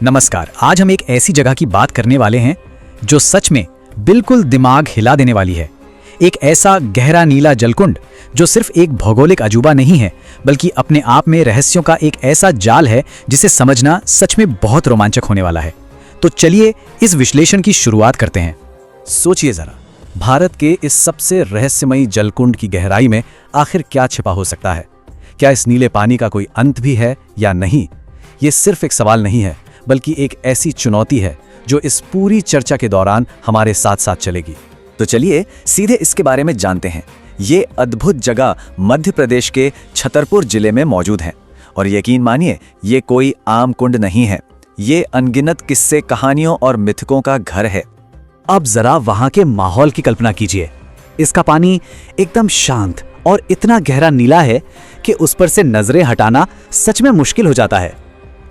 नमस्कार। आज हम एक ऐसी जगह की बात करने वाले हैं जो सच में बिल्कुल दिमाग हिला देने वाली है। एक ऐसा गहरा नीला जलकुंड जो सिर्फ एक भौगोलिक अजूबा नहीं है, बल्कि अपने आप में रहस्यों का एक ऐसा जाल है जिसे समझना सच में बहुत रोमांचक होने वाला है। तो चलिए इस विश्लेषण की शुरुआत करते हैं। सोचिए जरा, भारत के इस सबसे रहस्यमयी जलकुंड की गहराई में आखिर क्या छिपा हो सकता है? क्या इस नीले पानी का कोई अंत भी है या नहीं? ये सिर्फ एक सवाल नहीं है, बल्कि एक ऐसी चुनौती है जो इस पूरी चर्चा के दौरान हमारे साथ साथ चलेगी। तो चलिए सीधे इसके बारे में जानते हैं। ये अद्भुत जगह मध्य प्रदेश के छतरपुर जिले में मौजूद है और यकीन मानिए ये कोई आम कुंड नहीं है। ये अनगिनत किस्से, कहानियों और मिथकों का घर है। अब जरा वहां के माहौल की कल्पना कीजिए। इसका पानी एकदम शांत और इतना गहरा नीला है कि उस पर से नजरें हटाना सच में मुश्किल हो जाता है।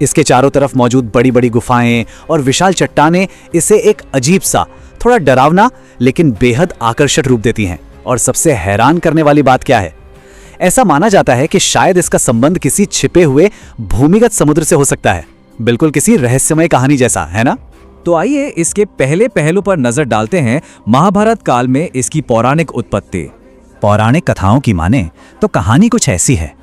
इसके चारों तरफ मौजूद बड़ी बड़ी गुफाएं और विशाल चट्टानें इसे एक अजीब सा, थोड़ा डरावना लेकिन बेहद आकर्षक रूप देती हैं। और सबसे हैरान करने वाली बात क्या है? ऐसा माना जाता है कि शायद इसका संबंध किसी छिपे हुए भूमिगत समुद्र से हो सकता है, बिल्कुल किसी रहस्यमय कहानी जैसा, है ना? तो आइए इसके पहले पहलू पर नजर डालते हैं। महाभारत काल में इसकी पौराणिक उत्पत्ति। पौराणिक कथाओं की माने तो कहानी कुछ ऐसी है।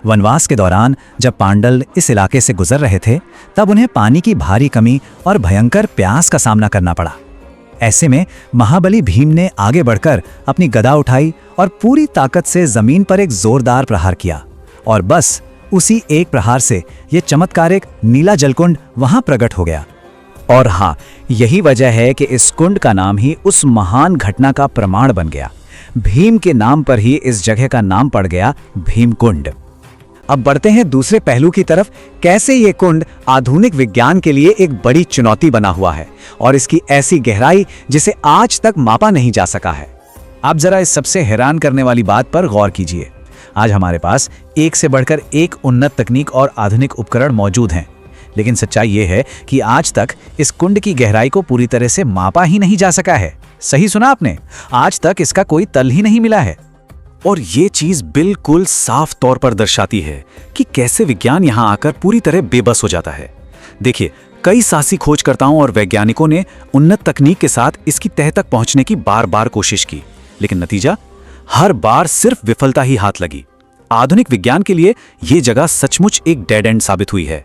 वनवास के दौरान जब पांडव इस इलाके से गुजर रहे थे, तब उन्हें पानी की भारी कमी और भयंकर प्यास का सामना करना पड़ा। ऐसे में महाबली भीम ने आगे बढ़कर अपनी गदा उठाई और पूरी ताकत से जमीन पर एक जोरदार प्रहार किया, और बस उसी एक प्रहार से यह चमत्कारिक नीला जलकुंड वहां प्रकट हो गया। और हाँ, यही वजह है कि इस कुंड का नाम ही उस महान घटना का प्रमाण बन गया। भीम के नाम पर ही इस जगह का नाम पड़ गया भीमकुंड। अब बढ़ते हैं दूसरे पहलू की तरफ। कैसे ये कुंड आधुनिक विज्ञान के लिए एक बड़ी चुनौती बना हुआ है और इसकी ऐसी गहराई जिसे आज तक मापा नहीं जा सका है। आप जरा इस सबसे हैरान करने वाली बात पर गौर कीजिए। आज हमारे पास एक से बढ़कर एक उन्नत तकनीक और आधुनिक उपकरण मौजूद हैं, लेकिन सच्चाई ये है कि आज तक इस कुंड की गहराई को पूरी तरह से मापा ही नहीं जा सका है। सही सुना आपने, आज तक इसका कोई तल ही नहीं मिला है। और ये चीज बिल्कुल साफ तौर पर दर्शाती है कि कैसे विज्ञान यहां आकर पूरी तरह बेबस हो जाता है। देखिए, कई साहसी खोजकर्ताओं और वैज्ञानिकों ने उन्नत तकनीक के साथ इसकी तह तक पहुंचने की बार बार कोशिश की, लेकिन नतीजा हर बार सिर्फ विफलता ही हाथ लगी। आधुनिक विज्ञान के लिए यह जगह सचमुच एक डेड एंड साबित हुई है।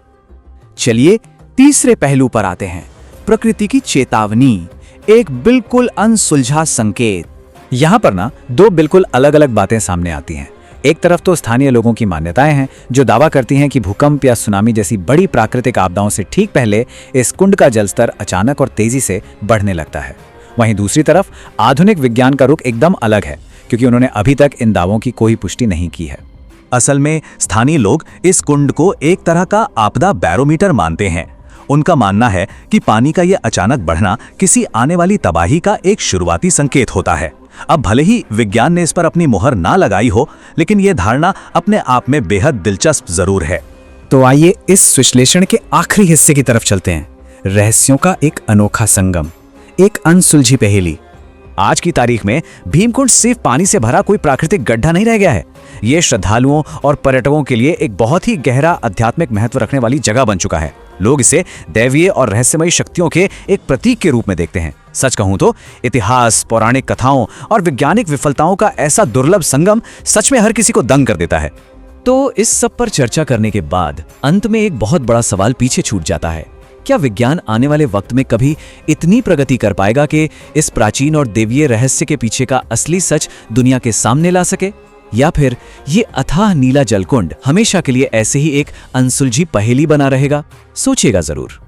चलिए तीसरे पहलू पर आते हैं। प्रकृति की चेतावनी, एक बिल्कुल अनसुलझा संकेत। यहाँ पर ना दो बिल्कुल अलग अलग बातें सामने आती हैं। एक तरफ तो स्थानीय लोगों की मान्यताएं हैं जो दावा करती हैं कि भूकंप या सुनामी जैसी बड़ी प्राकृतिक आपदाओं से ठीक पहले इस कुंड का जलस्तर अचानक और तेजी से बढ़ने लगता है। वहीं दूसरी तरफ आधुनिक विज्ञान का रुख एकदम अलग है, क्योंकि उन्होंने अभी तक इन दावों की कोई पुष्टि नहीं की है। असल में स्थानीय लोग इस कुंड को एक तरह का आपदा बैरोमीटर मानते हैं। उनका मानना है कि पानी का यह अचानक बढ़ना किसी आने वाली तबाही का एक शुरुआती संकेत होता है। अब भले ही विज्ञान ने इस पर अपनी मुहर ना लगाई हो, लेकिन यह धारणा अपने आप में बेहद दिलचस्प जरूर है। तो आइए इस विश्लेषण के आखिरी हिस्से की तरफ चलते हैं। रहस्यों का एक अनोखा संगम, एक अनसुलझी पहेली। आज की तारीख में भीमकुंड सिर्फ पानी से भरा कोई प्राकृतिक गड्ढा नहीं रह गया है। ये श्रद्धालुओं और पर्यटकों के लिए एक बहुत ही गहरा आध्यात्मिक महत्व रखने वाली जगह बन चुका है। लोग इसे दैवीय और रहस्यमयी शक्तियों के एक प्रतीक के रूप में देखते हैं। सच कहूं तो इतिहास, पौराणिक कथाओं और वैज्ञानिक विफलताओं का ऐसा दुर्लभ संगम सच में हर किसी को दंग कर देता है। तो इस सब पर चर्चा करने के बाद अंत में एक बहुत बड़ा सवाल पीछे छूट जाता है। क्या विज्ञान आने वाले वक्त में कभी इतनी प्रगति कर पाएगा कि इस प्राचीन और देवीय रहस्य के पीछे का असली सच दुनिया के सामने ला सके? या फिर ये अथाह नीला जलकुंड हमेशा के लिए ऐसे ही एक अनसुलझी पहेली बना रहेगा? सोचिएगा जरूर।